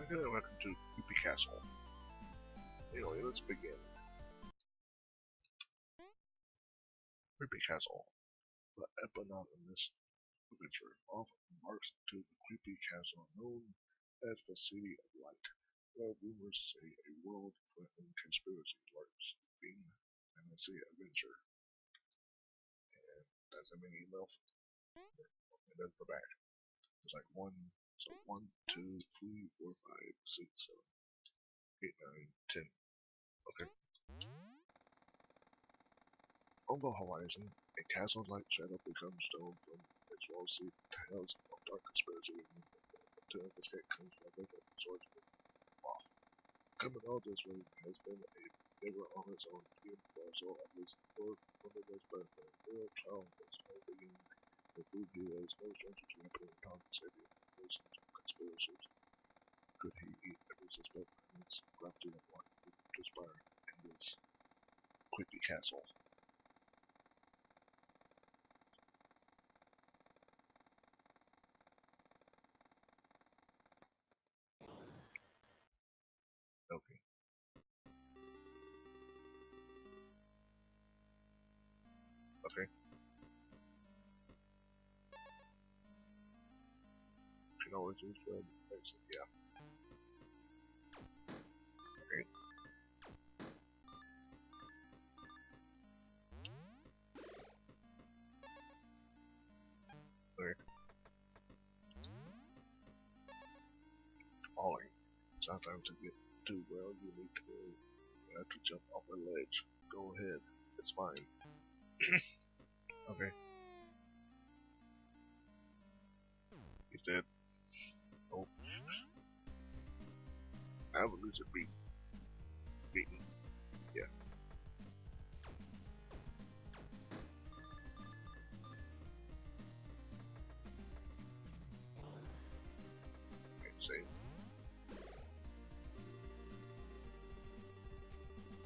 Again, welcome to Creepy Castle. Anyway, let's begin. Creepy Castle. The epilogue in this adventure often marks to the creepy castle known as the City of Light, where rumors say a world-threatening conspiracy lurks. Theme, fantasy, adventure. And that's a mini left. And that's the back. It's like 1, 2, 3, 4, 5, 6, 7, 8, 9, 10. Okay. On the horizon, a castle-like shadow becomes stone from its wall-seat tales of dark conspiracy to investigate comes from a swordsman, Moth. Coming all this way has been a neighbor on its own, even for a soul at least 4 100 years birth, and a real trial that's no beginning. The food hero is no stranger to happening upon the city of conspiracies. Could he eat every suspect from its gravity of what would transpire in this creepy castle? Okay. Okay. You can always use the exit, yeah. Okay. Okay. Falling. Sometimes to get too well, you need to go. You have to jump off a ledge. Go ahead. It's fine. Okay. He's dead. Oh. I have a loser beaten. Yeah. Okay, save.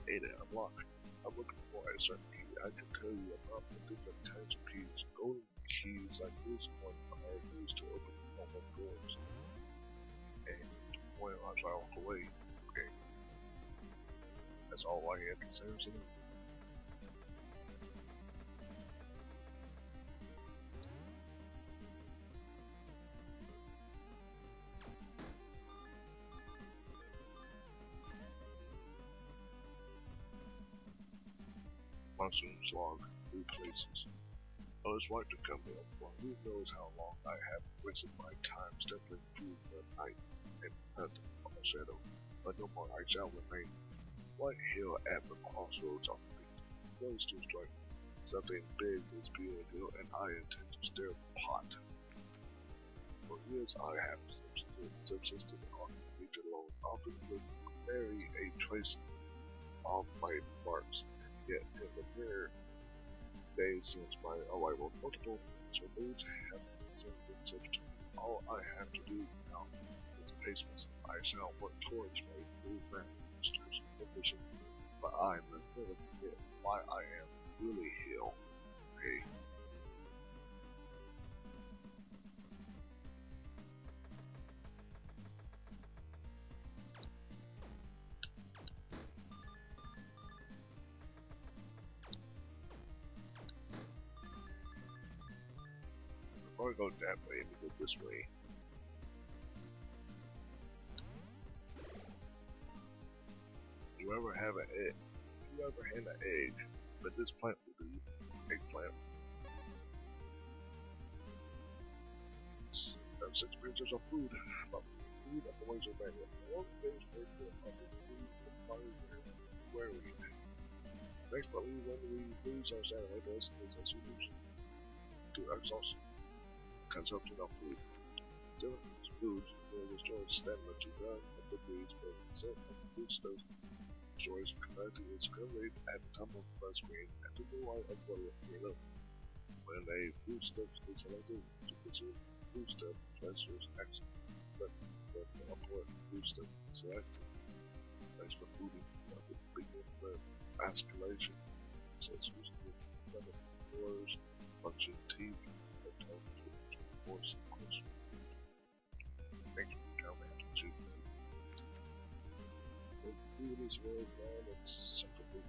Ada, unlock. I'm looking for a certain key. I can tell you about the different kinds of keys. Golden keys like this one are used to open normal doors. And when I walk away, okay. That's all I had to say, isn't it? Monsoon slog, new places. I was right to come here for who knows how long I have wasted my time stumbling through the night and hunting on a shadow, but no more I shall remain. White hill at the crossroads of fate. Close to strike. Something big is being built and I intend to stir the pot. For years I have subsisted on nature alone, often with very a trace of my marks. Yet in the near days since my arrival, multiple surveys have been sent to me. All I have to do now is pace myself. I shall work towards my new master's ambition, but I must never forget why I am really here. Okay. Before I go that way, we go this way. You ever had an egg? But this plant will do. Eggplant. 6 meters of food. About food at the ways of manual. All the things they do are the food and fire where we can. Next, but when we lose our satellite, this is a solution to exhaust consumption of food. Different foods will restore stamina to run at degrees, but instead of foodstuffs destroys clarity is currently at the top of the first screen and to the right of the below. When a foodstuff is selected to consume foodstuff, transfers action, but the upward foodstuff is selected. Thanks for fooding, begin the escalation, since using the orders, function T, and time to force closer. Thank you for coming to If food is very bad and suffocate,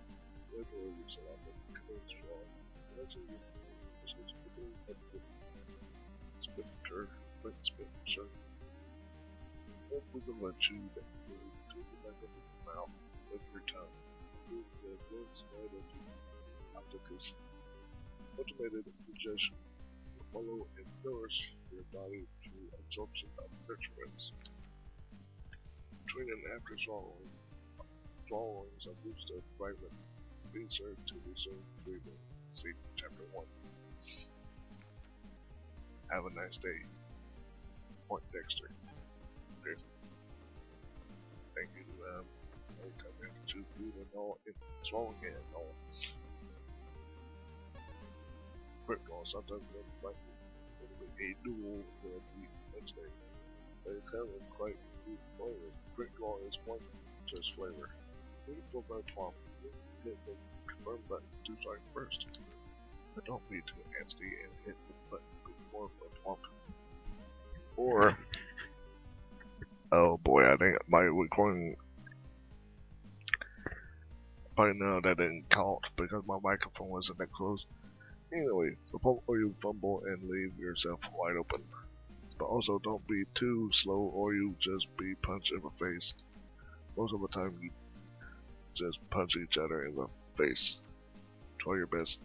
regularly set up and killing strong. Imagine you is quickly up with spit curve, quick spit sure. If we can let you that food to the back of its mouth with your tongue. Food the winds night of you. Opticus. Automated digestion will follow and nourish your body through absorption of nutrients. Training after swallowings of foodstuff fragment. Be served to resume breathing. See chapter 1. Have a nice day. Point Dexter. Okay. Thank you. Anytime after chew food and all, swallowing it and all. Quick going. Sometimes when frankly, it'll be a duel will be Wednesday. But it's having quite good flavor. Quick going is one just flavor. Beautiful by plum. Hit the confirm button 2 seconds first. But don't be too nasty and hit the button before the plump. Or, oh boy, I think my recording, by now that didn't count because my microphone wasn't that close. Anyway, or you fumble and leave yourself wide open. But also don't be too slow or you just be punched in the face. Most of the time you just punch each other in the face. Try your best.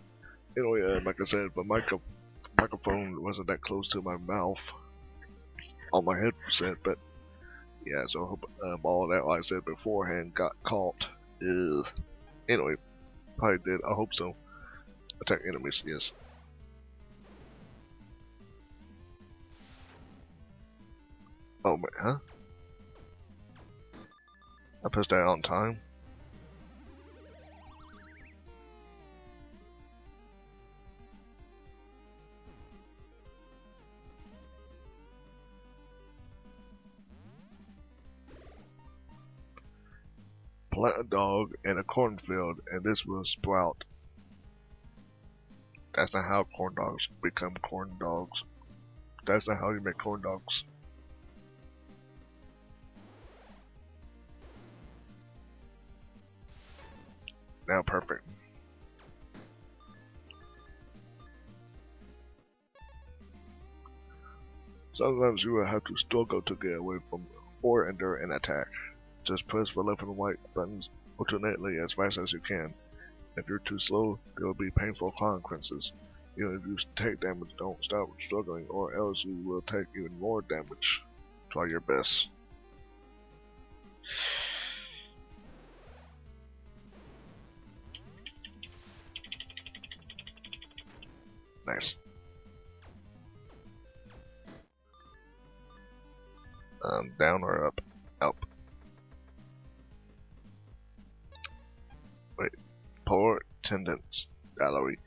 Anyway, like I said, the microphone wasn't that close to my mouth on my headset, but yeah, so I hope all that, like I said beforehand, got caught. Anyway, probably did. I hope so. Attack enemies, yes. Oh, man, huh? I pressed that on time. Plant a dog in a cornfield and this will sprout. That's not how corn dogs become corn dogs. That's not how you make corn dogs. Now perfect. Sometimes you will have to struggle to get away from or endure an attack. Just press the left and right buttons alternately as fast as you can. If you're too slow, there will be painful consequences. Even if you take damage, don't stop struggling or else you will take even more damage. Try your best. Nice. Down or up? Up. Wait. Poor Tendance Gallery.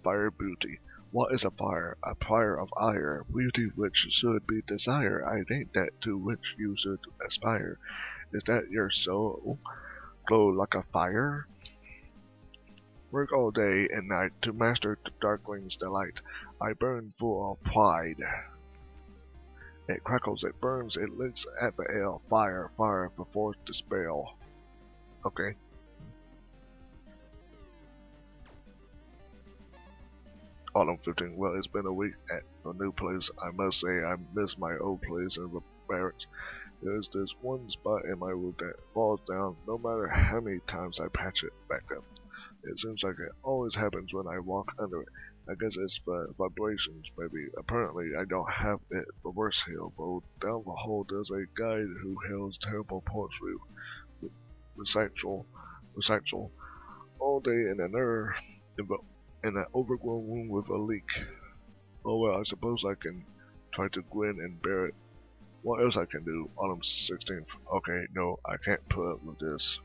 Fire beauty. What is a fire? A fire of ire, beauty which should be desire. I think that to which you should aspire. Is that your soul? Glow like a fire? Work all day and night to master the darkling's delight. I burn full of pride. It crackles, it burns, it licks at the ale. Fire, fire for force to spell. Okay. Autumn 15. Well, it's been a week at the new place. I must say I miss my old place in the barracks. There's this one spot in my roof that falls down no matter how many times I patch it back up. It seems like it always happens when I walk under it. I guess it's the vibrations, maybe. Apparently, I don't have it the worst hill, though. Down the hall, there's a guide who hails terrible poetry, recital, all day in an overgrown room with a leak. Oh well, I suppose I can try to grin and bear it. What else I can do? Autumn 16th. Okay, no, I can't put up with this.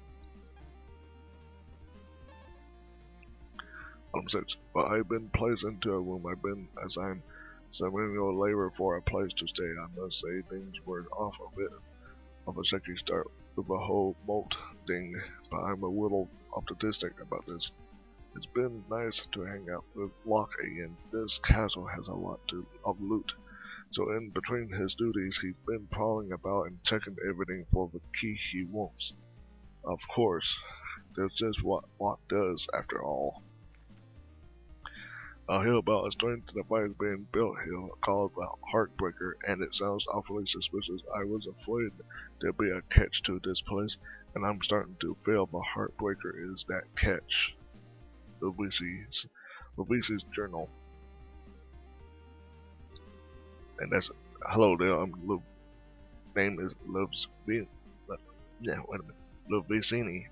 Autumn 6th. Well, I've been placed into a room. I've been assigned ceremonial labor for a place to stay. I must say things were off a bit of a shaky start with the whole Moth thing, but I'm a little optimistic about this. It's been nice to hang out with Lockie, and this castle has a lot of loot. So in between his duties, he's been prowling about and checking everything for the key he wants. Of course, that's just what Moth does after all. I hear about a strange device being built here called the Heartbreaker, and it sounds awfully suspicious. I was afraid there'd be a catch to this place, and I'm starting to feel the Heartbreaker is that catch. Lovisi's journal. And that's, hello there, name is yeah, wait a minute, Lovisini.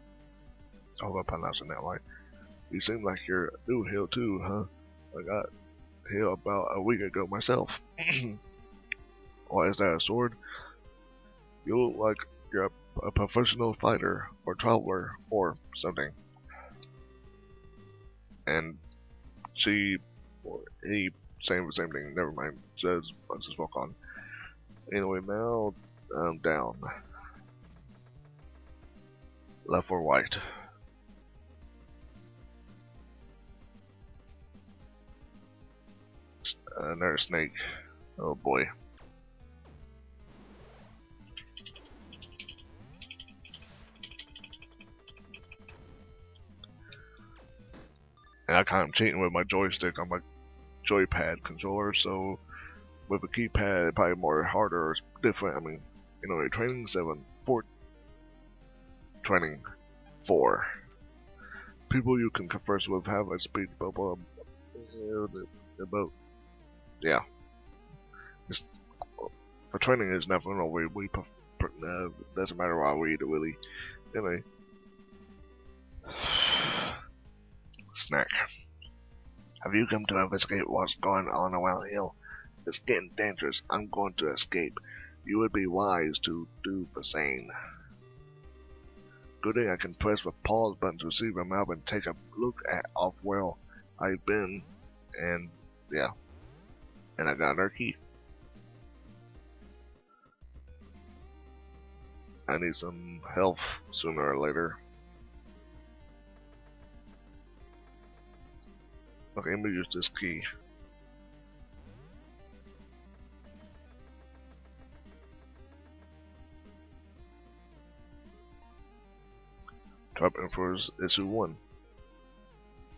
I hope I'm pronouncing that right. You seem like you're new here too, huh? I got here about a week ago myself. Why is that, a sword? You look like you're a professional fighter or traveler or something. And she, or he, same thing, never mind, says, let's just walk on. Anyway, now, down. Left or right? Another snake. Oh boy. And I kind of cheating with my joystick on my joypad controller, so with a keypad, it's probably more harder or different. I mean, you know, training 7, 4, training 4. People you can converse with have a speed bubble about, yeah. Just, for training is never no way we doesn't matter why we do really. Anyway. Snack. Have you come to investigate what's going on around here? It's getting dangerous. I'm going to escape. You would be wise to do the same. Good thing I can press the pause button to see the map and take a look at off where I've been. And yeah. And I got our key. I need some health sooner or later. Okay, let me use this key. Top influence issue 1.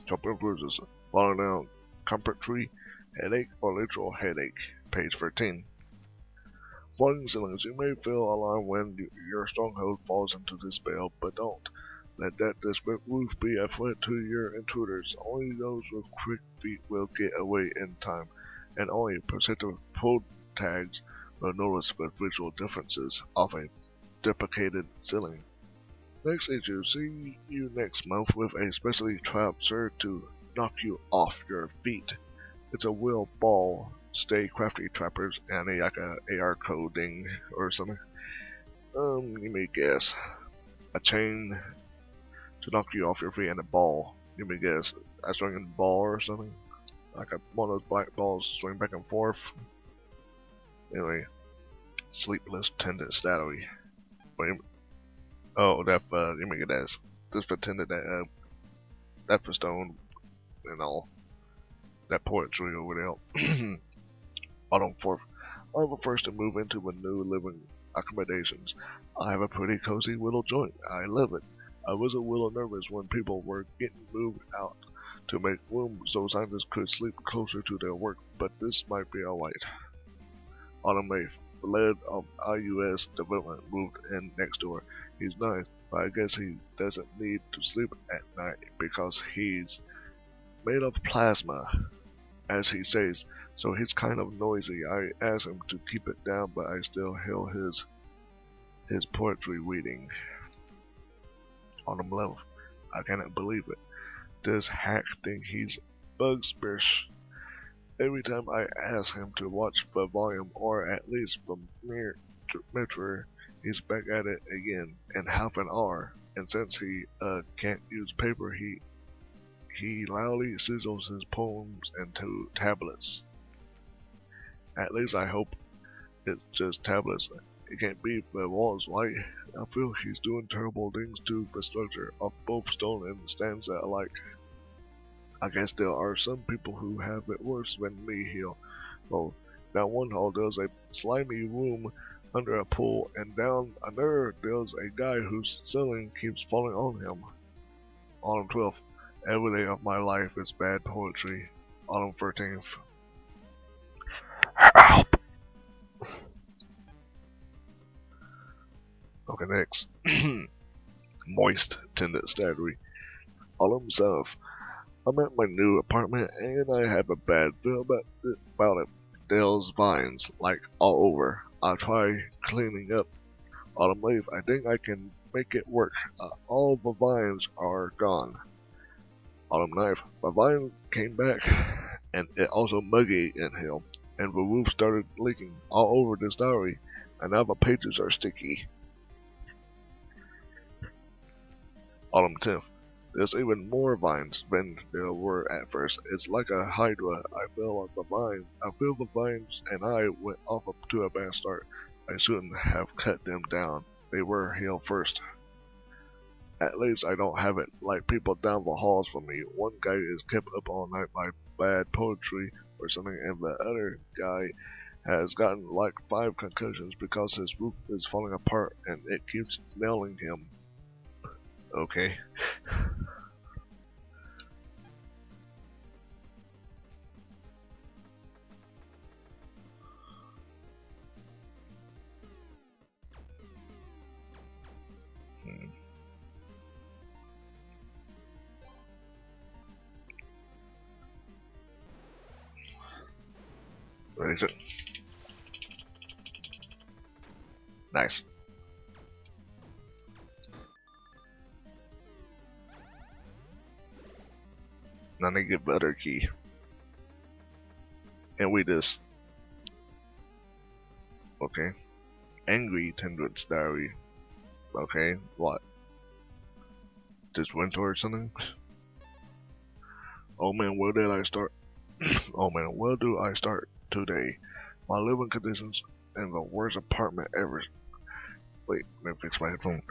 Top influences. Falling down, comfort tree, headache or literal headache. Page 13. Falling ceilings. You may feel alarmed when your stronghold falls into this spell, but don't let that disparate roof be a threat to your intruders. Only those with quick feet will get away in time, and only perceptive pull tags will notice the visual differences of a deprecated ceiling. Next issue, see you next month with a specially trapped sword to knock you off your feet. It's a will ball. Stay crafty, trappers, and like a AR coding or something. You may guess. A chain to knock you off your feet and a ball. You may guess. A swinging ball or something. Like one of those black balls swing back and forth. Anyway. Sleepless tended statue. Oh, that, you may get that. This pretended that, that for stone and all. That poetry over there. Autumn 4th. I'm the first to move into the new living accommodations. I have a pretty cozy little joint. I love it. I was a little nervous when people were getting moved out to make room so scientists could sleep closer to their work, but this might be alright. Autumn 8th. The lead of IUS development moved in next door. He's nice, but I guess he doesn't need to sleep at night because he's made of plasma, as he says, so he's kind of noisy. I asked him to keep it down, but I still hear his poetry reading. Autumn 11th. I cannot believe it. This hack think he's bugspish. Every time I ask him to watch the volume, or at least the meter, he's back at it again in half an hour. And since he can't use paper, he loudly sizzles his poems into tablets. At least I hope it's just tablets. It can't be the walls, right? I feel he's doing terrible things to the structure of both stone and stanza alike. I guess there are some people who have it worse than me here. Well, that one hall does a slimy room under a pool, and down under there's a guy whose ceiling keeps falling on him. Autumn 12th. Every day of my life is bad poetry. Autumn 13th. Help! Okay, next. Moist Tended Statuary. Autumn 7th. I'm at my new apartment and I have a bad feel about it. There's vines, like, all over. I'll try cleaning up. Autumn 8th. I think I can make it work. All the vines are gone. Autumn 9th. My vine came back, and it also muggy in here, and the roof started leaking all over this diary, and now the pages are sticky. Autumn 10th. There's even more vines than there were at first. It's like a hydra. I feel the vines, and I went off to a bad start. I shouldn't have cut them down. They were here first. At least I don't have it like people down the halls from me. One guy is kept up all night by bad poetry or something, and the other guy has gotten like 5 concussions because his roof is falling apart and it keeps nailing him. Okay. What is it? Nice. Now I get butter key. And we this. Okay. Angry Tendrit's diary. Okay, what? This winter or something? Oh man, where did I start? Oh man, where do I start today? My living conditions in the worst apartment ever. Wait, let me fix my headphone.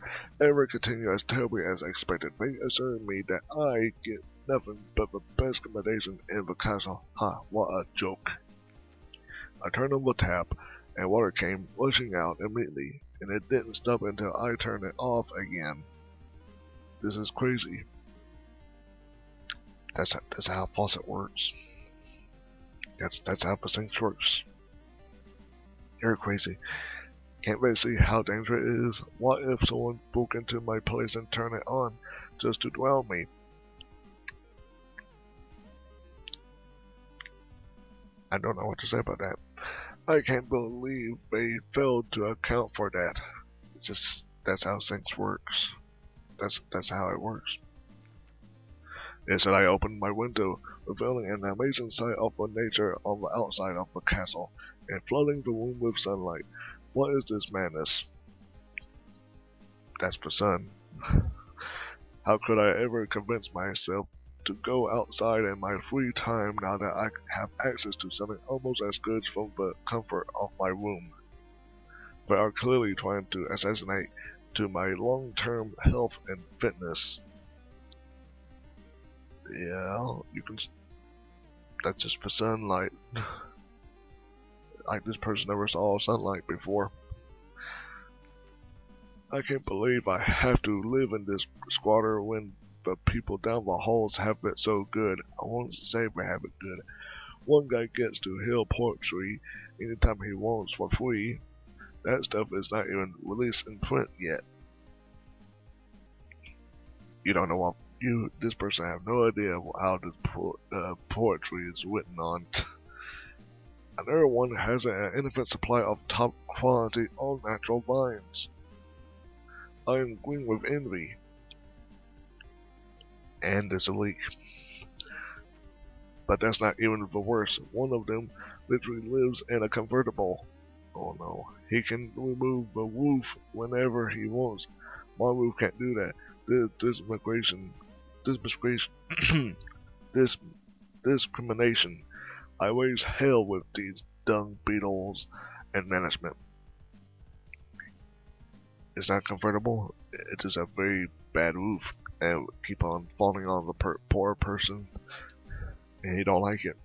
Ever continue as terribly as expected. They assured me that I get nothing but the best accommodation in the castle. Ha, what a joke. I turned on the tap, and water came rushing out immediately, and it didn't stop until I turned it off again. This is crazy. That's how faucet works. That's how the sink works. You're crazy. Can't they see how dangerous it is? What if someone broke into my place and turned it on just to dwell me? I don't know what to say about that. I can't believe they failed to account for that. It's just that's how sinks works. That's how it works. It said I opened my window, revealing an amazing sight of the nature on the outside of the castle, and flooding the room with sunlight. What is this madness? That's the sun. How could I ever convince myself to go outside in my free time now that I have access to something almost as good from the comfort of my room? They are clearly trying to assassinate to my long-term health and fitness. Yeah, you can. That's just for sunlight. Like this person never saw sunlight before. I can't believe I have to live in this squatter when the people down the halls have it so good. I won't say they have it good. One guy gets to hear poetry anytime he wants for free. That stuff is not even released in print yet. You don't know what this person have no idea how this poetry is written on. Another one has an infinite supply of top quality all natural vines. I am green with envy. And there's a leak. But that's not even the worst. One of them literally lives in a convertible. Oh no. He can remove the roof whenever he wants. My roof can't do that. Discrimination. I raise hell with these dung beetles and management. It's not comfortable. It is a very bad roof and keep on falling on the poor person, and he don't like it.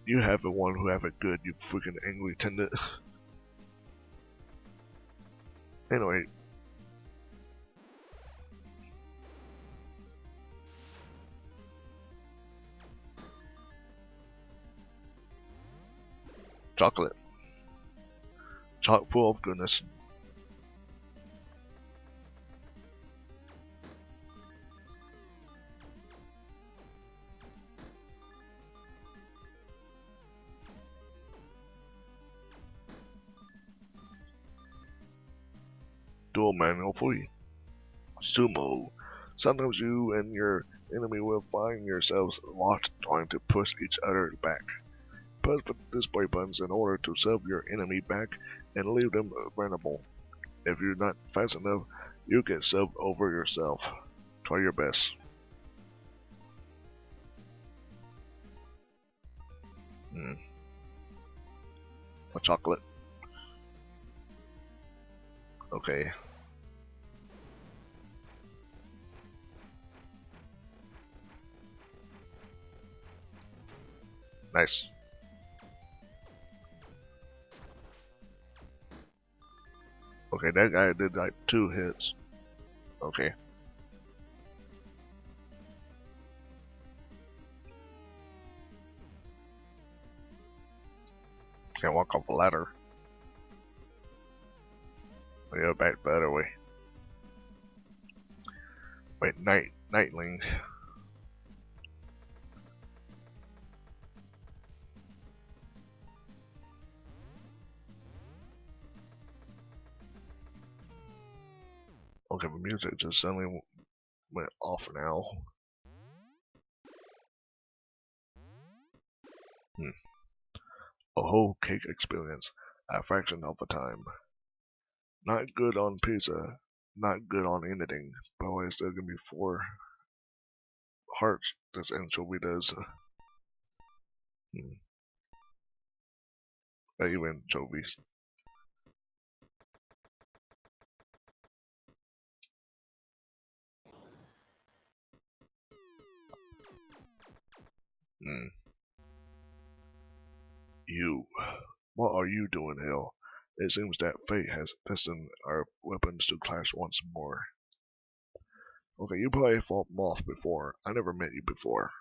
You have the one who have it good, you freaking angry tenant. Anyway. Chocolate. Chock full of goodness. Dual manual for you. Sumo. Sometimes you and your enemy will find yourselves locked trying to push each other back. Press the display buttons in order to shove your enemy back and leave them vulnerable. If you're not fast enough, you get shoved over yourself. Try your best. A chocolate. Okay. Nice. Okay, that guy did like 2 hits. Okay. Can't walk off a ladder. Yeah, back the other way. Wait, Nightling. Okay, the music just suddenly went off now. A whole cake experience, a fraction of the time. Not good on pizza, not good on anything, but why still give me 4 hearts this anchovy does. You anchovies. You. What are you doing, Hell? It seems that fate has destined our weapons to clash once more. Okay, you probably fought Moth before. I never met you before.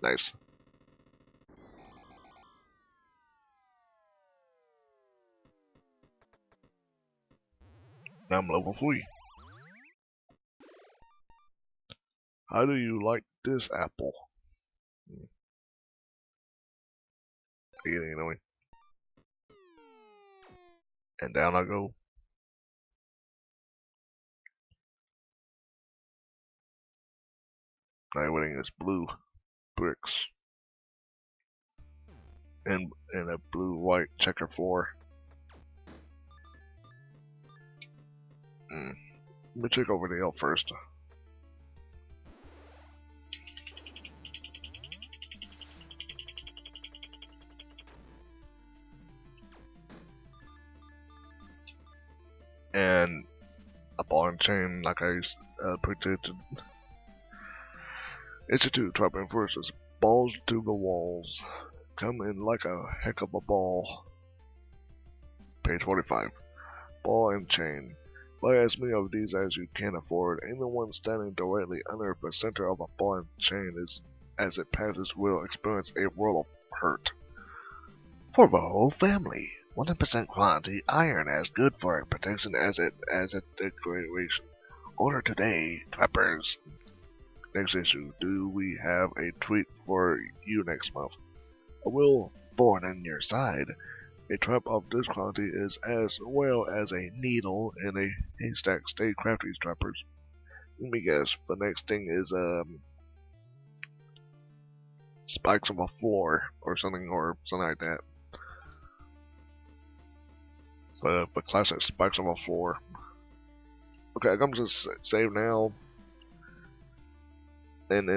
Nice. Now I'm level 3. How do you like this apple? Eat it anyway. And down I go. Everything is blue bricks. And a blue-white checker floor. Let me check over the elf first. And a ball and chain like I predicted. Institute trapping forces. Balls to the walls. Come in like a heck of a ball. Page 45. Ball and chain. Buy as many of these as you can afford. Anyone standing directly under the center of a ball and chain is, as it passes will experience a world of hurt. For the whole family. 100% quality iron as good for protection as a decoration. Order today, trappers. Next issue. Do we have a treat for you next month? A real thorn in your side. A trap of this quality is as well as a needle in a haystack. Stay crafty, trappers. let me guess. The next thing is spikes on the floor or something like that. The classic spikes on the floor. Okay, I'm gonna save now, and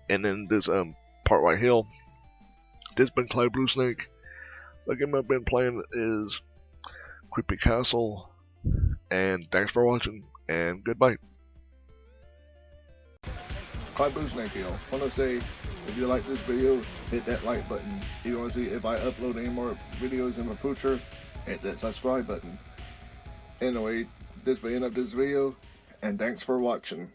then this part right here. This has been Clay Blue Snake. The game I've been playing is Creepy Castle, and thanks for watching, and goodbye. Clay Blue Snake here. Want to say, if you like this video, hit that like button. If you want to see if I upload any more videos in the future, hit that subscribe button. Anyway, this is the end of this video, and thanks for watching.